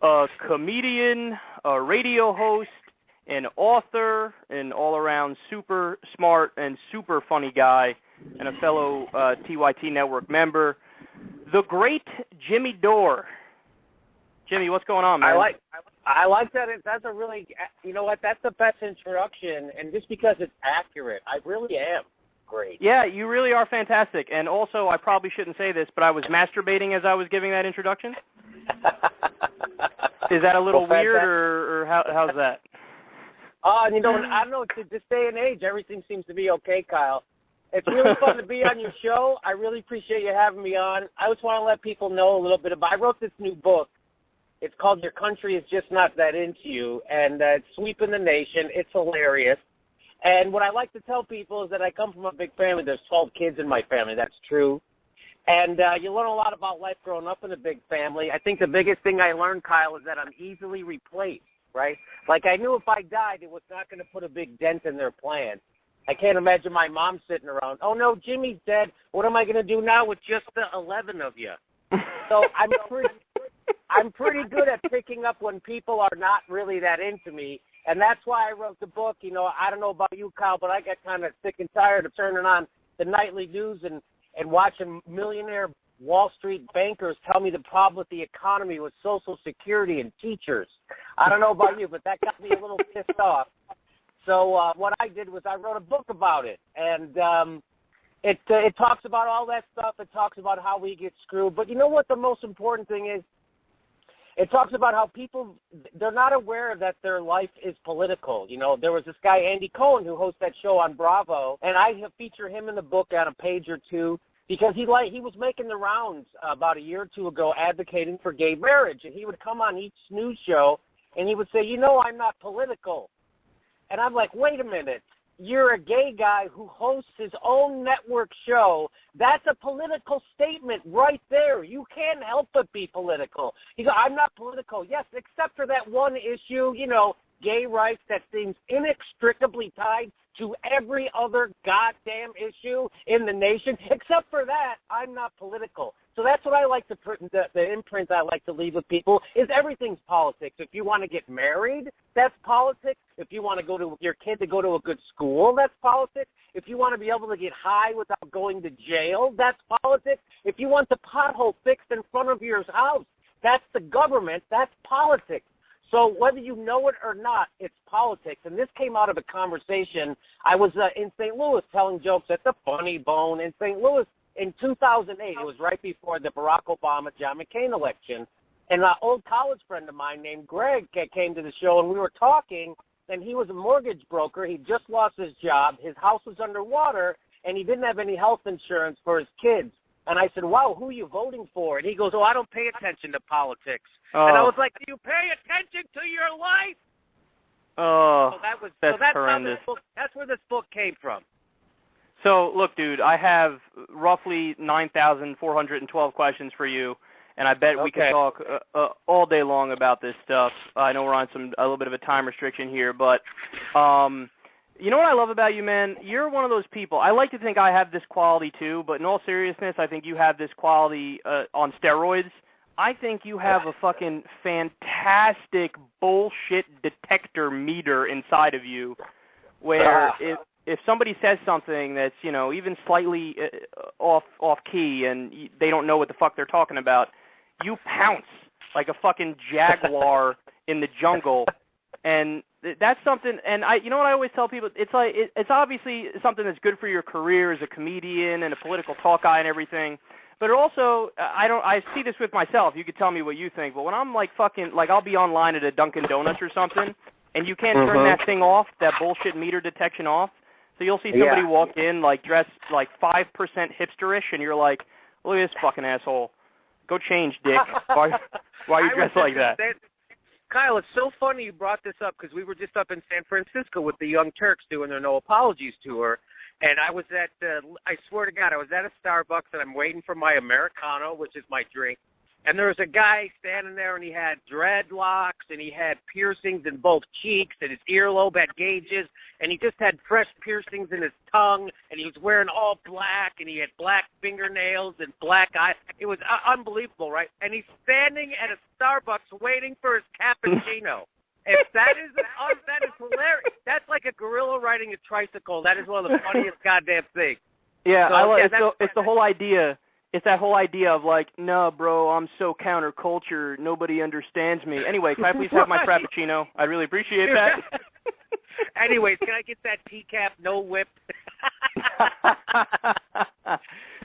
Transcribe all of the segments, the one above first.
a comedian, a radio host, an author, an all-around super smart and super funny guy, and a fellow TYT Network member, the great Jimmy Dore. Jimmy, what's going on, man? I like that. That's a really, you know what, that's the best introduction, and just because it's accurate, I really am great. Yeah, you really are fantastic. And also, I probably shouldn't say this, but I was masturbating as I was giving that introduction. Is that a little weird, or how's that? You know, I don't know, to this day and age, everything seems to be okay, Kyle. It's really fun to be on your show. I really appreciate you having me on. I just want to let people know a little bit about, I wrote this new book. It's called Your Country Is Just Not That Into You, and it's sweeping the nation. It's hilarious. And what I like to tell people is that I come from a big family. There's 12 kids in my family. That's true. And you learn a lot about life growing up in a big family. I think the biggest thing I learned, Kyle, is that I'm easily replaced, right? Like I knew if I died, it was not going to put a big dent in their plan. I can't imagine my mom sitting around, oh, no, Jimmy's dead. What am I going to do now with just the 11 of you? So I'm pretty good at picking up when people are not really that into me, and that's why I wrote the book. You know, I don't know about you, Kyle, but I got kind of sick and tired of turning on the nightly news and watching millionaire Wall Street bankers tell me the problem with the economy was Social Security and teachers. I don't know about you, but that got me a little pissed off. So what I did was I wrote a book about it, and it talks about all that stuff. It talks about how we get screwed. But you know what the most important thing is? It talks about how people, they're not aware that their life is political. You know, there was this guy, Andy Cohen, who hosts that show on Bravo, and I feature him in the book on a page or two because he was making the rounds about a year or two ago advocating for gay marriage. And he would come on each news show, and he would say, you know, I'm not political. And I'm like, wait a minute. You're a gay guy who hosts his own network show. That's a political statement right there. You can't help but be political. You go, I'm not political. Yes, except for that one issue, you know, gay rights that seems inextricably tied to every other goddamn issue in the nation. Except for that, I'm not political. So that's what I like to put, the imprint I like to leave with people is everything's politics. If you want to get married, that's politics. If you want to go to your kid to go to a good school, that's politics. If you want to be able to get high without going to jail, that's politics. If you want the pothole fixed in front of your house, that's the government, that's politics. So whether you know it or not, it's politics. And this came out of a conversation. I was in St. Louis telling jokes at the Funny Bone in St. Louis in 2008. It was right before the Barack Obama-John McCain election. And an old college friend of mine named Greg came to the show, and we were talking, and he was a mortgage broker. He just lost his job. His house was underwater, and he didn't have any health insurance for his kids. And I said, wow, who are you voting for? And he goes, oh, I don't pay attention to politics. Oh. And I was like, do you pay attention to your life? Oh, that's horrendous. That's where this book came from. So, look, dude, I have roughly 9,412 questions for you, and I bet we can talk all day long about this stuff. I know we're on a little bit of a time restriction here, but you know what I love about you, man? You're one of those people. I like to think I have this quality too, but in all seriousness, I think you have this quality on steroids. I think you have a fucking fantastic bullshit detector meter inside of you where if somebody says something that's, you know, even slightly off key and they don't know what the fuck they're talking about, you pounce like a fucking jaguar in the jungle. And that's something, and you know what I always tell people? It's like it's obviously something that's good for your career as a comedian and a political talk guy and everything. But it also, I see this with myself. You could tell me what you think. But when I'm like fucking, like I'll be online at a Dunkin' Donuts or something, and you can't turn that thing off, that bullshit meter detection off. So you'll see somebody walk in like dressed like 5% hipsterish, and you're like, look at this fucking asshole. Go change, dick. Why are you dressed like that? Kyle, it's so funny you brought this up because we were just up in San Francisco with the Young Turks doing their No Apologies tour, and I was at, I swear to God, I was at a Starbucks, and I'm waiting for my Americano, which is my drink, And there was a guy standing there, and he had dreadlocks, and he had piercings in both cheeks, and his earlobe had gauges, and he just had fresh piercings in his tongue, and he was wearing all black, and he had black fingernails and black eyes. It was unbelievable, right? And he's standing at a Starbucks waiting for his cappuccino. If that is hilarious. That's like a gorilla riding a tricycle. That is one of the funniest goddamn things. Yeah, So, it's the whole idea. It's that whole idea of like, no, bro, I'm so counterculture, nobody understands me. Anyway, can I please have my Frappuccino? I really appreciate that. Anyways, can I get that teacup, no whip?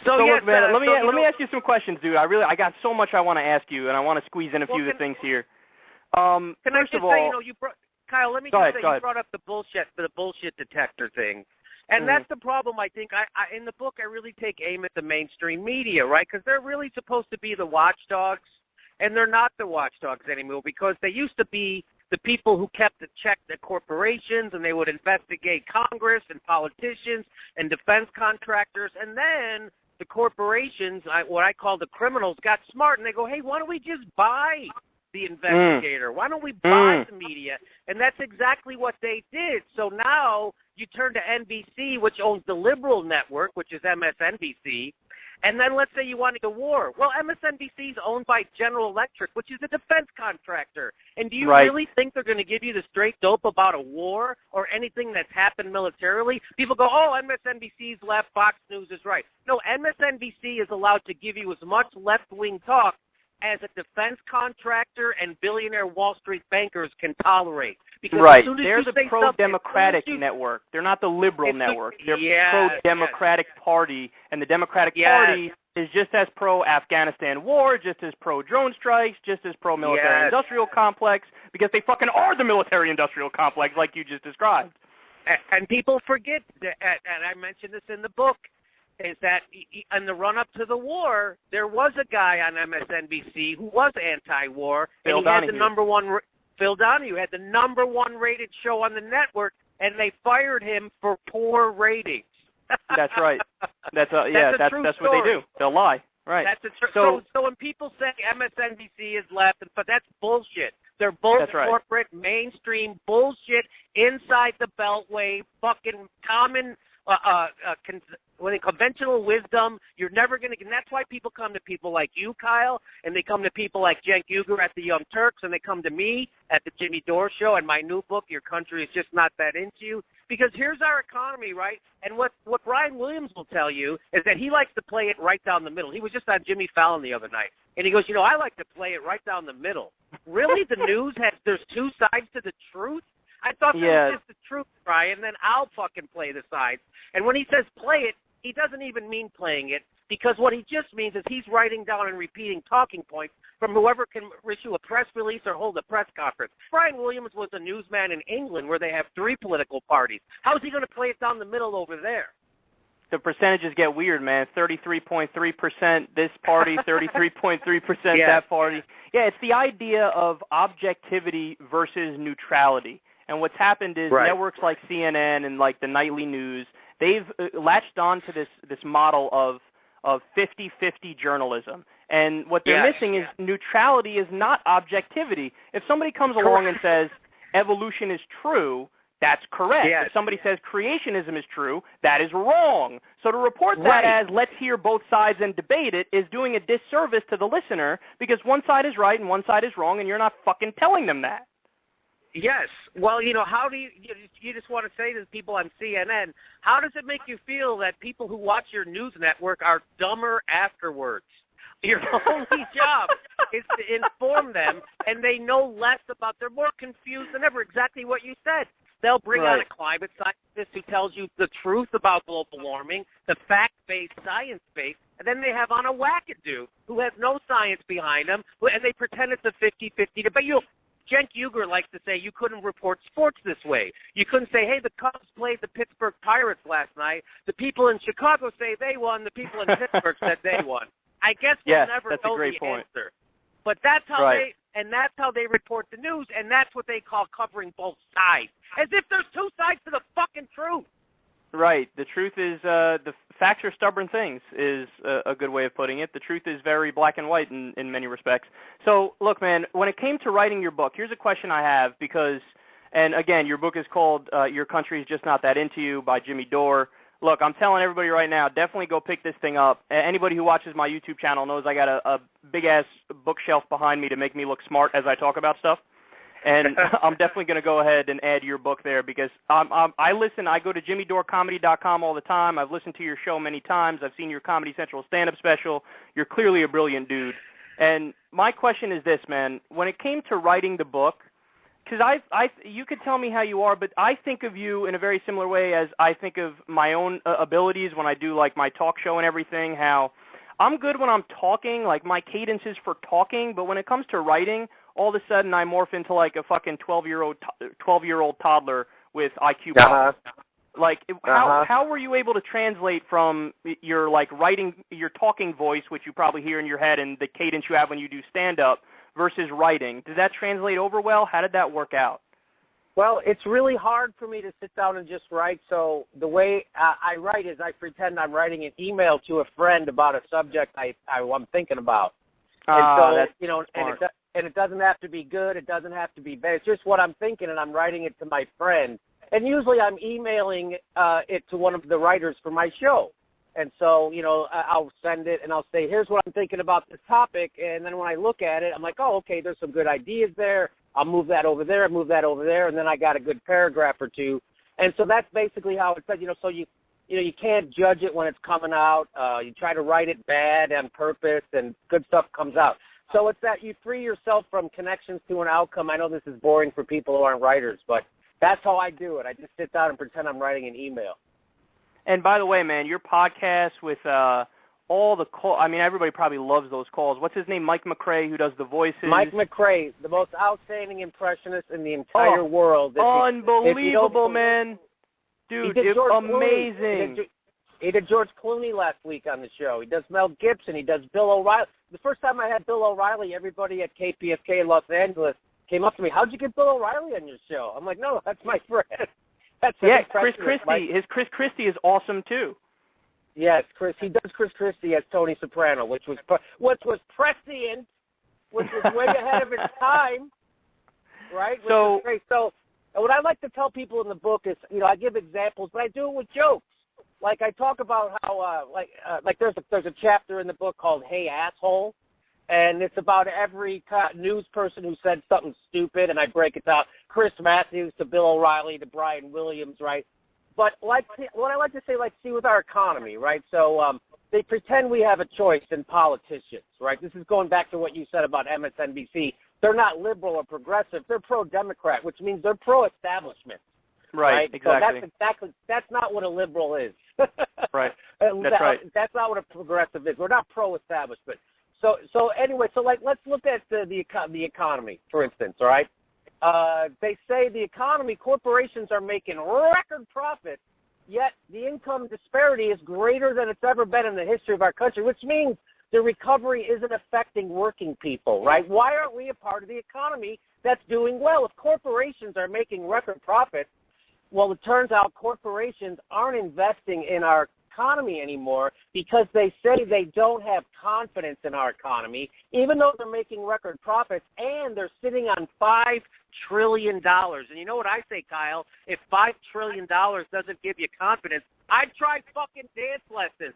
So yes, look, man, let me ask you some questions, dude. I got so much I want to ask you, and I want to squeeze in a few of the things here. Can I first just of all, say, Kyle, let me just say, you brought up the bullshit detector thing. And that's the problem, I think. I in the book, I really take aim at the mainstream media, right? Because they're really supposed to be the watchdogs, and they're not the watchdogs anymore because they used to be the people who kept the check the corporations, and they would investigate Congress and politicians and defense contractors. And then the corporations, what I call the criminals, got smart, and they go, hey, why don't we just buy the investigator? Why don't we buy the media? And that's exactly what they did. So now you turn to NBC, which owns the liberal network, which is MSNBC, and then let's say you want a war. Well, MSNBC is owned by General Electric, which is a defense contractor. And do you really think they're going to give you the straight dope about a war or anything that's happened militarily? People go, oh, MSNBC's left, Fox News is right. No, MSNBC is allowed to give you as much left-wing talk as a defense contractor and billionaire Wall Street bankers can tolerate. Because as soon as they're the pro-democratic network. They're not the liberal network. They're pro-democratic party, and the Democratic Party is just as pro-Afghanistan war, just as pro-drone strikes, just as pro-military-industrial complex, because they fucking are the military-industrial complex like you just described. And people forget, and I mentioned this in the book, is that in the run-up to the war, there was a guy on MSNBC who was anti-war, and he had the number one, Phil Donahue had the number one rated show on the network, and they fired him for poor ratings. That's right. That's what they do. They'll lie. Right. That's so when people say MSNBC is left, but that's bullshit. They're both corporate, mainstream bullshit inside the Beltway, fucking common conventional wisdom. You're never going to, and that's why people come to people like you, Kyle, and they come to people like Cenk Uygur at the Young Turks, and they come to me at the Jimmy Dore Show and my new book, Your Country is Just Not That Into You. Because here's our economy, right? And what Brian Williams will tell you is that he likes to play it right down the middle. He was just on Jimmy Fallon the other night, and he goes, I like to play it right down the middle. Really? The news there's two sides to the truth? I thought that was just the truth, Brian, then I'll fucking play the sides. And when he says play it, he doesn't even mean playing it, because what he just means is he's writing down and repeating talking points from whoever can issue a press release or hold a press conference. Brian Williams was a newsman in England where they have 3 political parties. How is he going to play it down the middle over there? The percentages get weird, man. 33.3% this party, 33.3% that party. Yeah, it's the idea of objectivity versus neutrality. And what's happened is networks like CNN and like the nightly news, they've latched on to this model of 50-50 journalism. And what they're missing is neutrality is not objectivity. If somebody comes along and says evolution is true, that's correct. If somebody says creationism is true, that is wrong. So to report that as let's hear both sides and debate it is doing a disservice to the listener, because one side is right and one side is wrong, and you're not fucking telling them that. Yes. Well, how do you just want to say to the people on CNN, how does it make you feel that people who watch your news network are dumber afterwards? Your only job is to inform them, and they know less about, they're more confused than ever, exactly what you said. They'll bring on a climate scientist who tells you the truth about global warming, the fact-based, science-based, and then they have on a wackadoo who has no science behind them, and they pretend it's a 50-50 debate. Cenk Uygur likes to say you couldn't report sports this way. You couldn't say, hey, the Cubs played the Pittsburgh Pirates last night. The people in Chicago say they won. The people in Pittsburgh said they won. I guess we'll never know the answer. But that's how that's how they report the news, and that's what they call covering both sides. As if there's 2 sides to the fucking truth. Right. The truth is, the facts are stubborn things is a good way of putting it. The truth is very black and white in many respects. So, look, man, when it came to writing your book, here's a question I have because, and again, your book is called Your Country's Just Not That Into You by Jimmy Dore. Look, I'm telling everybody right now, definitely go pick this thing up. Anybody who watches my YouTube channel knows I got a big-ass bookshelf behind me to make me look smart as I talk about stuff. And I'm definitely going to go ahead and add your book there because I listen. I go to jimmydoorecomedy.com all the time. I've listened to your show many times. I've seen your Comedy Central stand-up special. You're clearly a brilliant dude. And my question is this, man. When it came to writing the book, because you could tell me how you are, but I think of you in a very similar way as I think of my own abilities when I do like my talk show and everything, how I'm good when I'm talking, like my cadence is for talking, but when it comes to writing, all of a sudden I morph into like a fucking 12-year-old toddler with IQ problems. Like, how were you able to translate from your like writing, your talking voice, which you probably hear in your head, and the cadence you have when you do stand-up, versus writing? Does that translate over well? How did that work out? Well, it's really hard for me to sit down and just write. So the way I write is I pretend I'm writing an email to a friend about a subject I'm thinking about. And so, that's you know, smart. and it doesn't have to be good. It doesn't have to be bad. It's just what I'm thinking, and I'm writing it to my friend. And usually I'm emailing it to one of the writers for my show. And so, you know, I'll send it, and I'll say, here's what I'm thinking about this topic. And then when I look at it, I'm like, oh, okay, there's some good ideas there. I'll move that over there, move that over there, and then I got a good paragraph or two. And so that's basically how it's said. You know, so you can't judge it when it's coming out. You try to write it bad on purpose, and good stuff comes out. So it's that you free yourself from connections to an outcome. I know this is boring for people who aren't writers, but that's how I do it. I just sit down and pretend I'm writing an email. And by the way, man, your podcast with all the calls, I mean, everybody probably loves those calls. What's his name? Mike McRae, who does the voices. Mike McRae, the most outstanding impressionist in the entire world. Unbelievable, man. Dude, it's amazing. He did George Clooney last week on the show. He does Mel Gibson. He does Bill O'Reilly. The first time I had Bill O'Reilly, everybody at KPFK in Los Angeles came up to me, how'd you get Bill O'Reilly on your show? I'm like, no, that's my friend. Chris Christie. His Chris Christie is awesome too. Yes, he does Chris Christie as Tony Soprano, which was prescient, which was way ahead of its time, right? Which was great. So what I like to tell people in the book is, you know, I give examples, but I do it with jokes. Like I talk about how, like there's a chapter in the book called "Hey Asshole," and it's about every news person who said something stupid, and I break it down. Chris Matthews to Bill O'Reilly to Brian Williams, right? But like what I like to say, like, see with our economy, right? So they pretend we have a choice in politicians, right? This is going back to what you said about MSNBC. They're not liberal or progressive. They're pro-Democrat, which means they're pro-establishment. Right, exactly. So that's not what a liberal is. Right. That's right. That's not what a progressive is. We're not pro-establishment. So anyway, so like let's look at the economy, for instance, all right? They say the economy, corporations are making record profits, yet the income disparity is greater than it's ever been in the history of our country, which means the recovery isn't affecting working people, right? Why aren't we a part of the economy that's doing well? If corporations are making record profits, well, it turns out corporations aren't investing in our economy anymore because they say they don't have confidence in our economy, even though they're making record profits, and they're sitting on $5 trillion. And you know what I say, Kyle? If $5 trillion doesn't give you confidence, I'd try fucking dance lessons.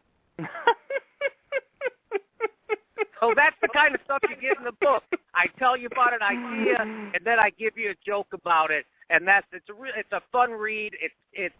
So that's the kind of stuff you get in the book. I tell you about an idea, and then I give you a joke about it, and it's a fun read. It's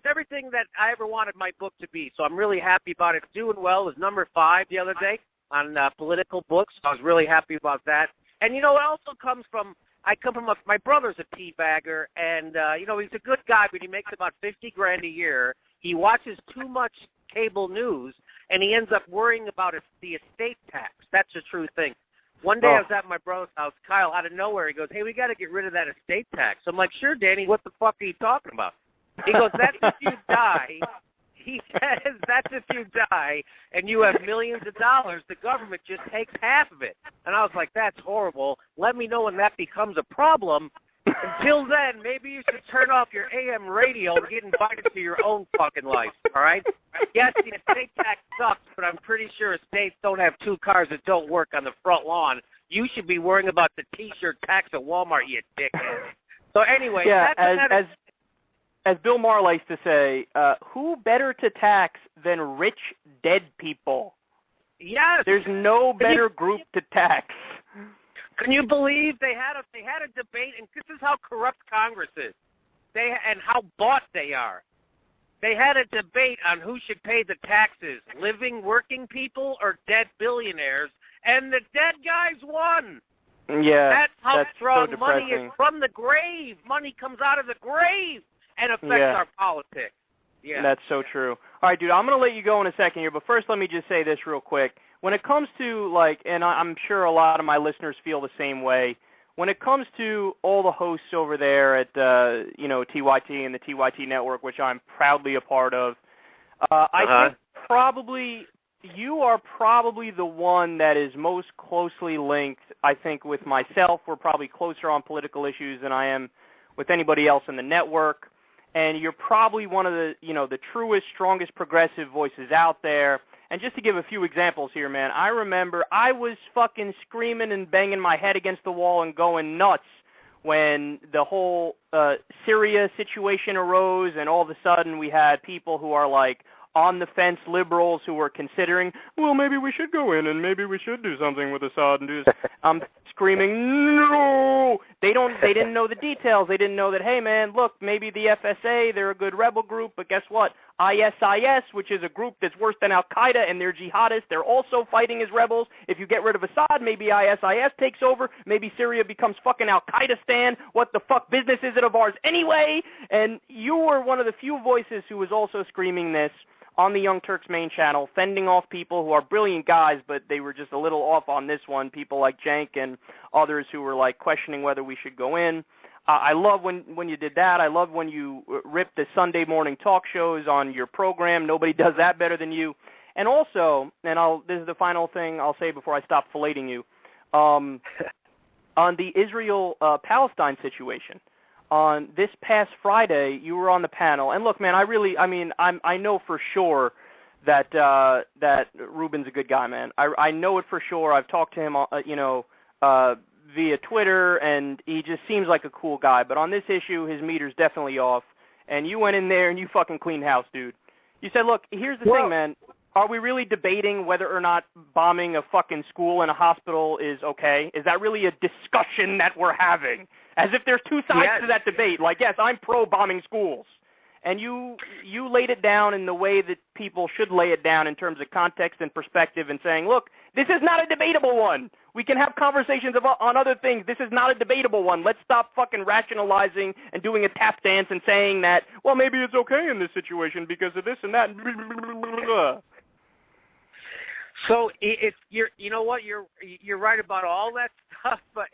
everything that I ever wanted my book to be. So I'm really happy about it. It's doing well. It was number 5 the other day on political books. So I was really happy about that. And you know, it also comes from my brother's a teabagger, and you know, he's a good guy, but he makes about $50,000 a year. He watches too much cable news, and he ends up worrying about the estate tax. That's a true thing. One day I was at my brother's house, Kyle, out of nowhere, he goes, hey, we got to get rid of that estate tax. I'm like, sure, Danny, what the fuck are you talking about? He goes, that's if you die. He says, that's if you die and you have millions of dollars, the government just takes half of it. And I was like, that's horrible. Let me know when that becomes a problem, Until then, maybe you should turn off your AM radio and get invited to your own fucking life, all right? Yes, the estate tax sucks, but I'm pretty sure estates don't have 2 cars that don't work on the front lawn. You should be worrying about the T-shirt tax at Walmart, you dickhead. So anyway, yeah, as Bill Maher likes to say, who better to tax than rich dead people? Yes. There's no better group to tax. Can you believe they had a debate, and this is how corrupt Congress is, and how bought they are. They had a debate on who should pay the taxes, living working people or dead billionaires, and the dead guys won. Yeah, that's how strong so money is from the grave. Money comes out of the grave and affects our politics. Yeah, that's so true. All right, dude, I'm going to let you go in a second here, but first let me just say this real quick. When it comes to, and I'm sure a lot of my listeners feel the same way, when it comes to all the hosts over there at, TYT and the TYT Network, which I'm proudly a part of, I think you are probably the one that is most closely linked, I think, with myself. We're probably closer on political issues than I am with anybody else in the network. And you're probably one of the truest, strongest progressive voices out there. And just to give a few examples here, man, I remember I was fucking screaming and banging my head against the wall and going nuts when the whole Syria situation arose, and all of a sudden we had people who are like on-the-fence liberals who were considering, well, maybe we should go in and maybe we should do something with Assad and do this. I'm screaming, no! They didn't know the details. They didn't know that, hey, man, look, maybe the FSA, they're a good rebel group, but guess what? ISIS, which is a group that's worse than Al-Qaeda, and they're jihadists. They're also fighting as rebels. If you get rid of Assad, maybe ISIS takes over. Maybe Syria becomes fucking Al-Qaeda-stan. What the fuck business is it of ours anyway? And you were one of the few voices who was also screaming this on the Young Turks main channel, fending off people who are brilliant guys, but they were just a little off on this one, people like Cenk and others who were like questioning whether we should go in. I love when you did that. I love when you ripped the Sunday morning talk shows on your program. Nobody does that better than you. And also, this is the final thing I'll say before I stop filleting you, on the Israel-Palestine situation. On this past Friday, you were on the panel, and look, man, I know for sure that Ruben's a good guy, man. I know it for sure. I've talked to him, via Twitter, and he just seems like a cool guy. But on this issue, his meter's definitely off. And you went in there and you fucking cleaned house, dude. You said, look, here's the thing, man. Are we really debating whether or not bombing a fucking school and a hospital is okay? Is that really a discussion that we're having? As if there's two sides to that debate. Like, yes, I'm pro-bombing schools. And you laid it down in the way that people should lay it down in terms of context and perspective and saying, look, this is not a debatable one. We can have conversations on other things. This is not a debatable one. Let's stop fucking rationalizing and doing a tap dance and saying that, well, maybe it's okay in this situation because of this and that. So you know what, you're right about all that stuff, but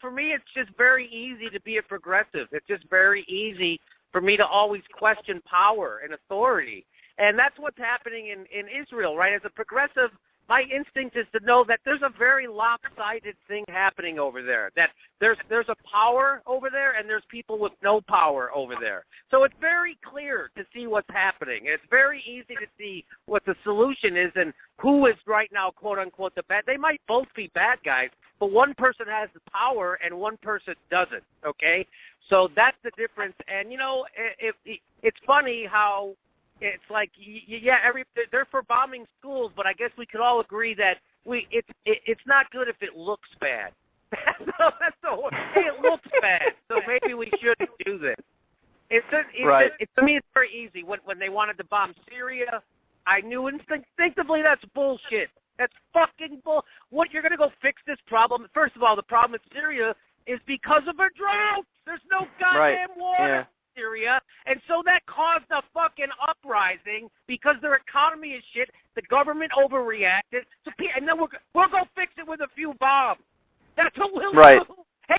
for me it's just very easy to be a progressive. It's just very easy for me to always question power and authority. And that's what's happening in Israel, right? As a progressive, my instinct is to know that there's a very lopsided thing happening over there, that there's a power over there and there's people with no power over there. So it's very clear to see what's happening. It's very easy to see what the solution is and who is right now, quote unquote, the bad. They might both be bad guys, but one person has the power and one person doesn't, okay? So that's the difference. And, it's funny how it's like, they're for bombing schools, but I guess we could all agree that it's not good if it looks bad. It looks bad, so maybe we shouldn't do this. To me, it's very easy. When they wanted to bomb Syria, I knew instinctively that's bullshit. That's fucking bull. What, you're going to go fix this problem? First of all, the problem with Syria is because of a drought. There's no goddamn water in Syria, and so that caused a fucking uprising because their economy is shit. The government overreacted, and then we'll go fix it with a few bombs. That's what we'll do. Hey,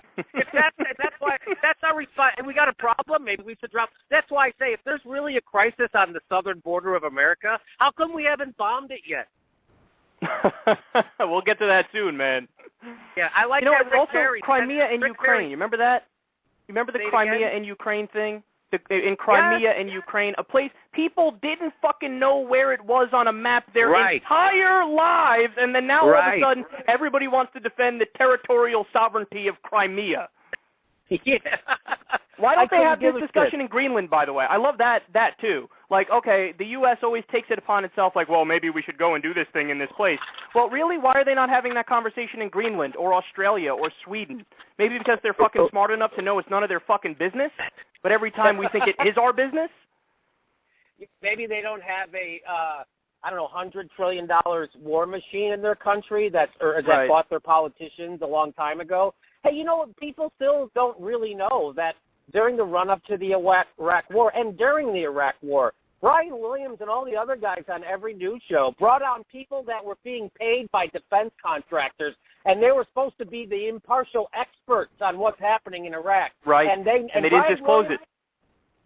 that's our response. And we got a problem. Maybe we should drop. That's why I say if there's really a crisis on the southern border of America, how come we haven't bombed it yet? We'll get to that soon, man. Yeah, I like that. Also, Crimea and Ukraine. You remember that? remember the Say it Crimea again? and Ukraine thing? In Crimea and Ukraine, a place people didn't fucking know where it was on a map their entire lives, and then now all of a sudden everybody wants to defend the territorial sovereignty of Crimea. Yeah. Why don't they have this discussion in Greenland, by the way? I love that too. Like, okay, the U.S. always takes it upon itself, like, well, maybe we should go and do this thing in this place. Well, really, why are they not having that conversation in Greenland or Australia or Sweden? Maybe because they're fucking smart enough to know it's none of their fucking business, but every time we think it is our business? Maybe they don't have a, $100 trillion war machine in their country that bought their politicians a long time ago. Hey, you know what? People still don't really know that during the run-up to the Iraq War and during the Iraq War, Brian Williams and all the other guys on every news show brought on people that were being paid by defense contractors, and they were supposed to be the impartial experts on what's happening in Iraq. Right, and they didn't disclose it.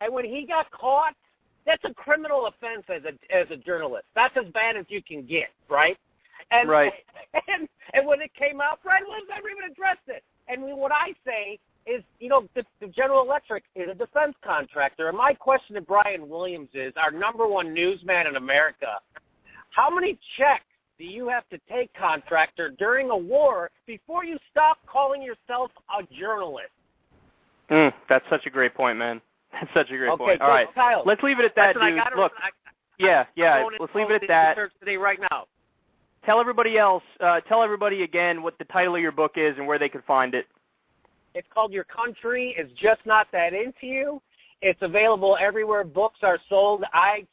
And when he got caught, that's a criminal offense as a journalist. That's as bad as you can get, right? And, and when it came out, Brian Williams never even addressed it. And what I say is, the General Electric is a defense contractor. And my question to Brian Williams is, our number one newsman in America, how many checks do you have to take, contractor, during a war before you stop calling yourself a journalist? That's such a great point, man. That's such a great point. All right, Kyle, let's leave it at that, dude. Look, let's leave it at that. Today, right now. Tell everybody again what the title of your book is and where they can find it. It's called Your Country Is Just Not That Into You. It's available everywhere books are sold.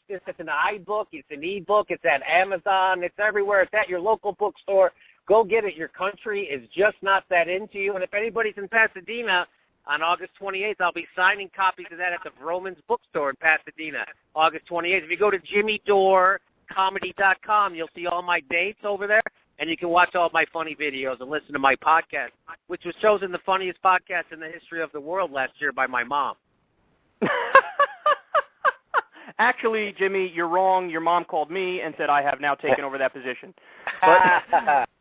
It's an iBook. It's an ebook. It's at Amazon. It's everywhere. It's at your local bookstore. Go get it. Your Country Is Just Not That Into You. And if anybody's in Pasadena, on August 28th, I'll be signing copies of that at the Vroman's Bookstore in Pasadena, August 28th. If you go to JimmyDoreComedy.com, you'll see all my dates over there, and you can watch all my funny videos and listen to my podcast, which was chosen the funniest podcast in the history of the world last year by my mom. Actually, Jimmy, you're wrong. Your mom called me and said I have now taken over that position. But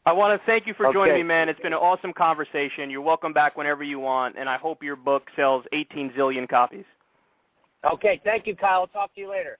I want to thank you for joining me, man. It's been an awesome conversation. You're welcome back whenever you want, and I hope your book sells 18 zillion copies. Okay, thank you, Kyle. I'll talk to you later.